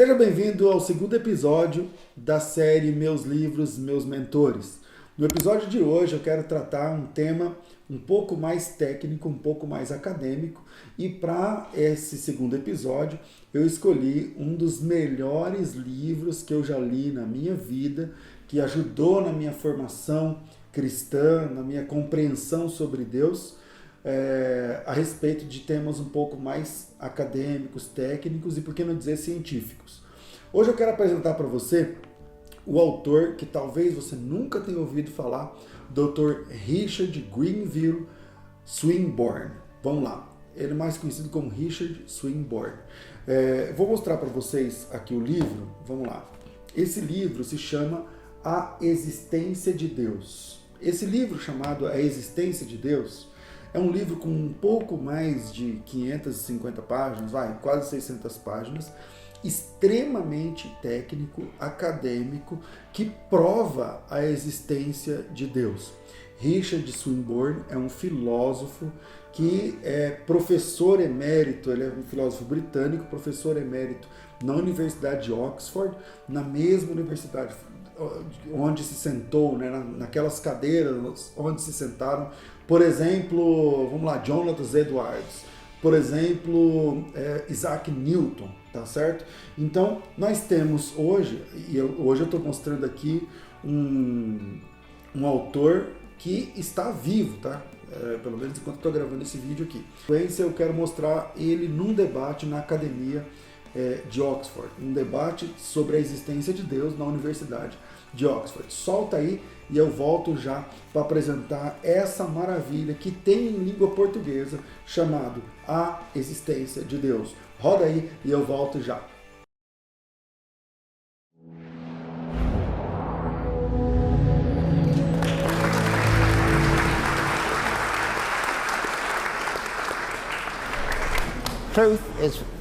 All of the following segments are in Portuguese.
Seja bem-vindo ao segundo episódio da série Meus Livros, Meus Mentores. No episódio de hoje eu quero tratar um tema um pouco mais técnico, um pouco mais acadêmico, e para esse segundo episódio eu escolhi um dos melhores livros que eu já li na minha vida, que ajudou na minha formação cristã, na minha compreensão sobre Deus, a respeito de temas um pouco mais acadêmicos, técnicos e, por que não dizer, científicos. Hoje eu quero apresentar para você o autor que talvez você nunca tenha ouvido falar, Dr. Richard Grenville Swinburne. Vamos lá, ele é mais conhecido como Richard Swinburne. Vou mostrar para vocês aqui o livro, vamos lá. Esse livro se chama A Existência de Deus. Esse livro chamado A Existência de Deus é um livro com um pouco mais de 550 páginas, quase 600 páginas, extremamente técnico, acadêmico, que prova a existência de Deus. Richard Swinburne é um filósofo que é professor emérito, ele é um filósofo britânico, professor emérito na Universidade de Oxford, na mesma universidade onde se sentou, né, naquelas cadeiras onde se sentaram, por exemplo, vamos lá, Jonathan Edwards, por exemplo, Isaac Newton, tá certo? Então, nós temos hoje, hoje eu estou mostrando aqui um autor que está vivo, tá? Pelo menos enquanto estou gravando esse vídeo aqui. Eu quero mostrar ele num debate na academia de Oxford, um debate sobre a existência de Deus na Universidade de Oxford. Solta aí e eu volto já para apresentar essa maravilha que tem em língua portuguesa chamado A Existência de Deus. Roda aí e eu volto já.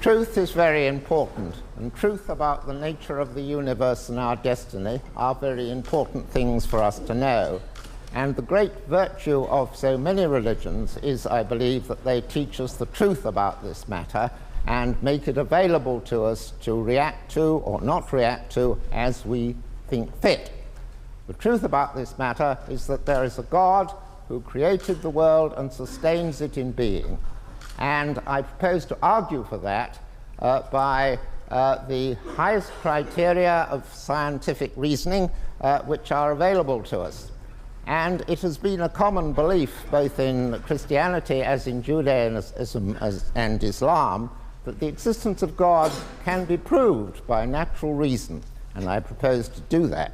Truth is very important, and truth about the nature of the universe and our destiny are very important things for us to know. And the great virtue of so many religions is, I believe, that they teach us the truth about this matter and make it available to us to react to or not react to as we think fit. The truth about this matter is that there is a God who created the world and sustains it in being. And I propose to argue for that by the highest criteria of scientific reasoning which are available to us. And it has been a common belief, both in Christianity as in Judaism and Islam, that the existence of God can be proved by natural reason. And I propose to do that.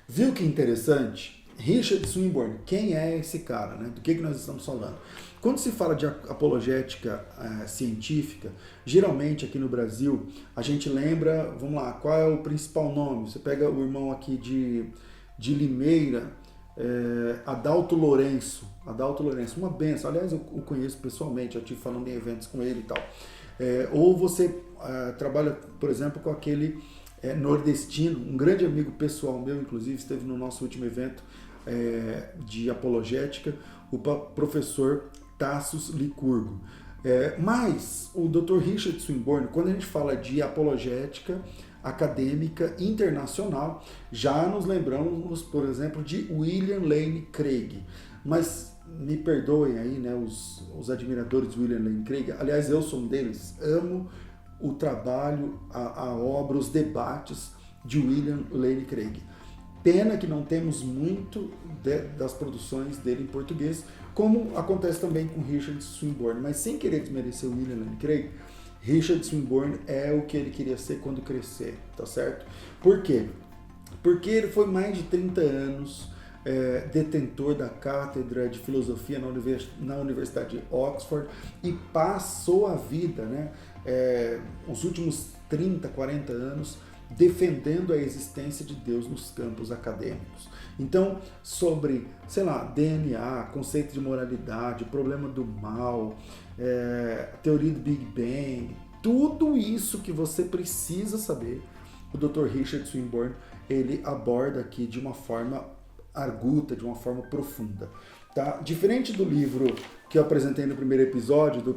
Viu que interessante? Richard Swinburne, quem é esse cara, né? Do que nós estamos falando? Quando se fala de apologética científica, geralmente aqui no Brasil, a gente lembra, vamos lá, qual é o principal nome? Você pega o irmão aqui de Limeira, Adalto Lourenço, uma benção, aliás eu o conheço pessoalmente, eu estive falando em eventos com ele e tal. Ou você trabalha, por exemplo, com aquele nordestino, um grande amigo pessoal meu, inclusive, esteve no nosso último evento de apologética, o professor Tassos Licurgo. Mas o Dr. Richard Swinburne, quando a gente fala de apologética acadêmica internacional, já nos lembramos, por exemplo, de William Lane Craig. Mas me perdoem aí, né, os admiradores de William Lane Craig, aliás, eu sou um deles, amo o trabalho, a obra, os debates de William Lane Craig. Pena que não temos muito das produções dele em português, como acontece também com Richard Swinburne, mas sem querer desmerecer o William Lane Craig, Richard Swinburne é o que ele queria ser quando crescer, tá certo? Por quê? Porque ele foi mais de 30 anos detentor da cátedra de filosofia na Universidade de Oxford e passou a vida, né, os últimos 30, 40 anos defendendo a existência de Deus nos campos acadêmicos. Então, sobre, sei lá, DNA, conceito de moralidade, problema do mal, teoria do Big Bang, tudo isso que você precisa saber, o Dr. Richard Swinburne, ele aborda aqui de uma forma arguta, de uma forma profunda. tá? Diferente do livro que eu apresentei no primeiro episódio do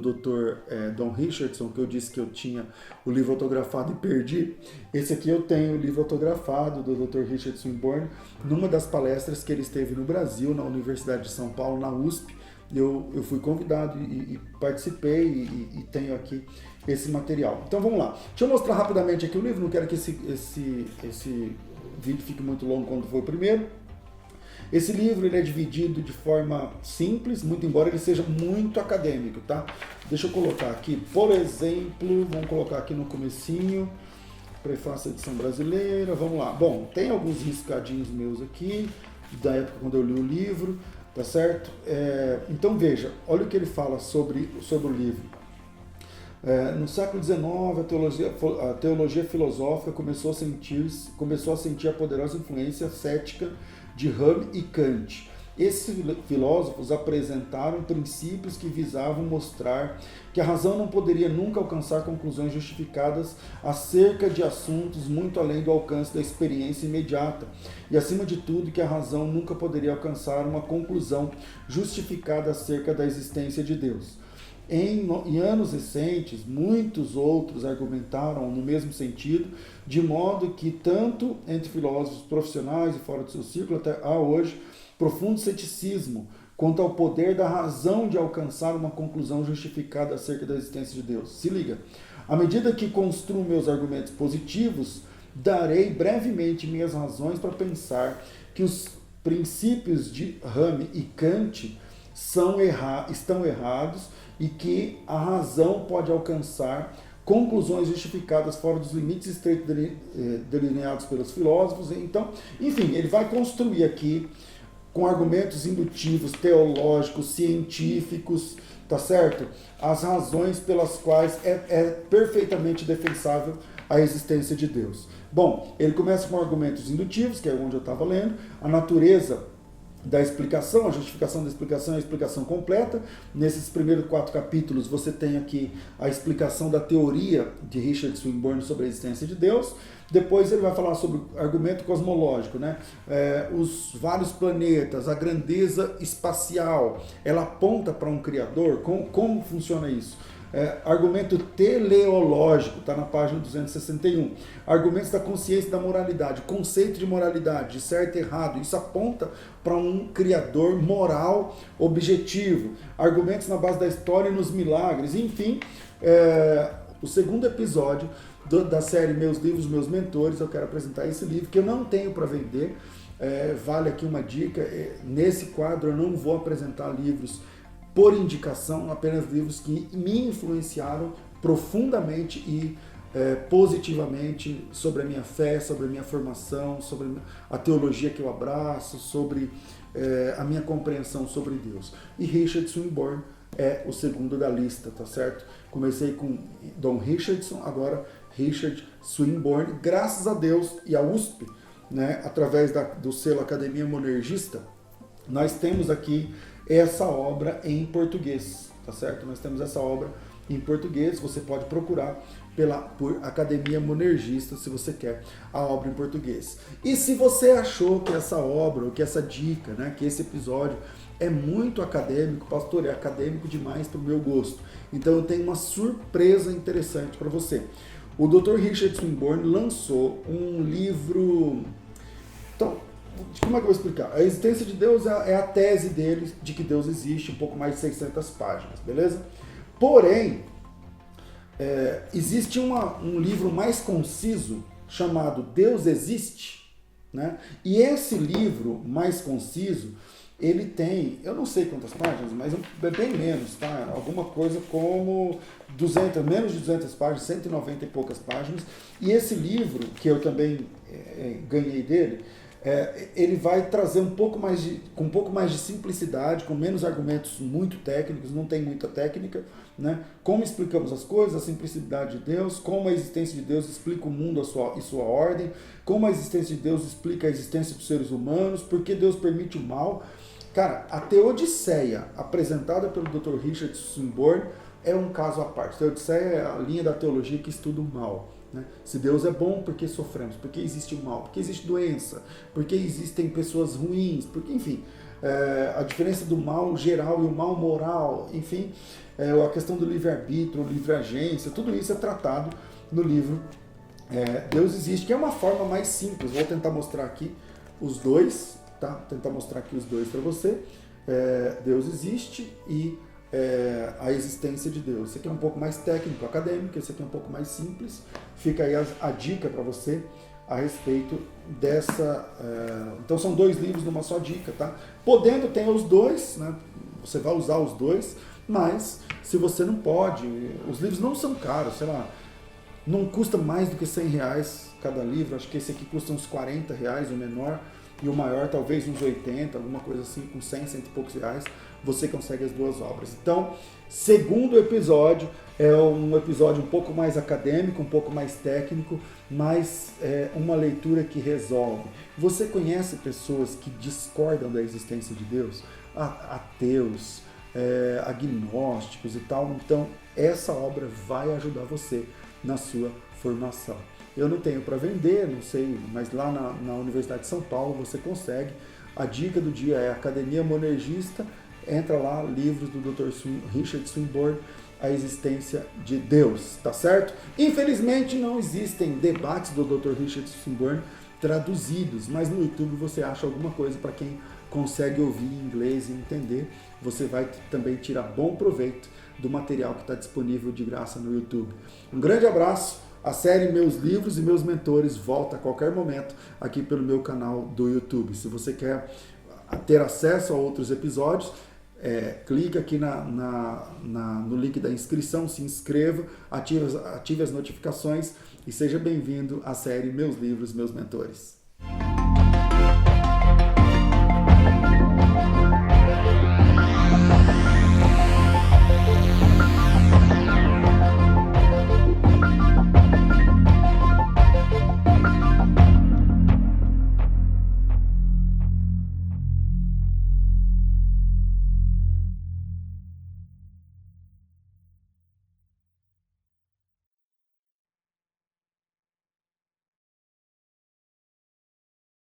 Dr. Don Richardson, que eu disse que eu tinha o livro autografado e perdi, esse aqui eu tenho o livro autografado do Dr. Richard Swinburne, numa das palestras que ele esteve no Brasil, na Universidade de São Paulo, na USP. Eu fui convidado e participei e tenho aqui esse material. Então vamos lá. Deixa eu mostrar rapidamente aqui o livro, não quero que esse vídeo fique muito longo quando for o primeiro. Esse livro ele é dividido de forma simples, muito embora ele seja muito acadêmico, tá? Deixa eu colocar aqui, por exemplo, vamos colocar aqui no comecinho, prefácio edição brasileira, vamos lá. Bom, tem alguns riscadinhos meus aqui, da época quando eu li o livro, tá certo? Então veja, olha o que ele fala sobre o livro. No século XIX, a teologia filosófica começou a sentir a poderosa influência cética de Hume e Kant. Esses filósofos apresentaram princípios que visavam mostrar que a razão não poderia nunca alcançar conclusões justificadas acerca de assuntos muito além do alcance da experiência imediata, e acima de tudo que a razão nunca poderia alcançar uma conclusão justificada acerca da existência de Deus. Em anos recentes, muitos outros argumentaram no mesmo sentido, de modo que tanto entre filósofos profissionais e fora do seu círculo, até há hoje, profundo ceticismo quanto ao poder da razão de alcançar uma conclusão justificada acerca da existência de Deus. Se liga, à medida que construo meus argumentos positivos, darei brevemente minhas razões para pensar que os princípios de Hume e Kant estão errados e que a razão pode alcançar conclusões justificadas fora dos limites estreitos delineados pelos filósofos. Então, enfim, ele vai construir aqui com argumentos indutivos, teológicos, científicos, tá certo? As razões pelas quais é perfeitamente defensável a existência de Deus. Bom, ele começa com argumentos indutivos, que é onde eu estava lendo, a natureza da explicação, a justificação da explicação e a explicação completa. Nesses primeiros 4 capítulos você tem aqui a explicação da teoria de Richard Swinburne sobre a existência de Deus. Depois ele vai falar sobre argumento cosmológico, né? Os vários planetas, a grandeza espacial, ela aponta para um Criador? Como funciona isso? Argumento teleológico, está na página 261. Argumentos da consciência e da moralidade, conceito de moralidade, de certo e errado, isso aponta para um criador moral objetivo. Argumentos na base da história e nos milagres, enfim. O segundo episódio da série Meus Livros, Meus Mentores, eu quero apresentar esse livro que eu não tenho para vender. Vale aqui uma dica, nesse quadro eu não vou apresentar livros por indicação, apenas livros que me influenciaram profundamente e positivamente sobre a minha fé, sobre a minha formação, sobre a teologia que eu abraço, sobre a minha compreensão sobre Deus. E Richard Swinburne é o segundo da lista, tá certo? Comecei com Don Richardson, agora Richard Swinburne, graças a Deus e à USP, né, através do selo Academia Monergista, nós temos aqui essa obra em português, tá certo? Nós temos essa obra em português, você pode procurar por Academia Monergista se você quer a obra em português. E se você achou que essa obra, ou que essa dica, né, que esse episódio é muito acadêmico, pastor, é acadêmico demais para o meu gosto, então eu tenho uma surpresa interessante para você. O Dr. Richard Swinburne lançou um livro. Então, como é que eu vou explicar? A existência de Deus é a tese dele de que Deus existe, um pouco mais de 600 páginas, beleza? Porém, existe um livro mais conciso chamado Deus Existe, né? E esse livro mais conciso, ele tem, eu não sei quantas páginas, mas é bem menos, tá? Alguma coisa como 200, menos de 200 páginas, 190 e poucas páginas. E esse livro, que eu também ganhei dele, ele vai trazer com um pouco mais de simplicidade, com menos argumentos muito técnicos, não tem muita técnica, né? Como explicamos as coisas, a simplicidade de Deus, como a existência de Deus explica o mundo e sua ordem, como a existência de Deus explica a existência dos seres humanos, por que Deus permite o mal. Cara, a Teodiceia, apresentada pelo Dr. Richard Swinburne, é um caso à parte. A Teodiceia é a linha da teologia que estuda o mal, Né? Se Deus é bom, por que sofremos? Por que existe o mal? Por que existe doença? Por que existem pessoas ruins? Porque, enfim, a diferença do mal geral e o mal moral, enfim, a questão do livre-arbítrio, livre-agência, tudo isso é tratado no livro Deus Existe, que é uma forma mais simples. Vou tentar mostrar aqui os dois, tá? Tentar mostrar aqui os dois para você. Deus existe e a existência de Deus. Esse aqui é um pouco mais técnico, acadêmico, esse aqui é um pouco mais simples. Fica aí a dica para você a respeito dessa... Então são 2 livros numa só dica, tá? Podendo, tem os dois, né? Você vai usar os dois, mas se você não pode, os livros não são caros, sei lá, não custa mais do que R$100 cada livro, acho que esse aqui custa uns R$40, o menor, e o maior talvez uns 80, alguma coisa assim, com 100 e poucos reais, você consegue as 2 obras. Então, segundo episódio, é um episódio um pouco mais acadêmico, um pouco mais técnico, mas é uma leitura que resolve. Você conhece pessoas que discordam da existência de Deus? Ateus, agnósticos e tal, então essa obra vai ajudar você na sua formação. Eu não tenho para vender, não sei, mas lá na Universidade de São Paulo você consegue. A dica do dia é Academia Monergista, entra lá, livros do Dr. Richard Swinburne, A Existência de Deus, tá certo? Infelizmente não existem debates do Dr. Richard Swinburne traduzidos, mas no YouTube você acha alguma coisa para quem consegue ouvir em inglês e entender. Você vai também tirar bom proveito do material que está disponível de graça no YouTube. Um grande abraço. A série Meus Livros e Meus Mentores volta a qualquer momento aqui pelo meu canal do YouTube. Se você quer ter acesso a outros episódios, clique aqui no link da inscrição, se inscreva, ative as notificações e seja bem-vindo à série Meus Livros, Meus Mentores.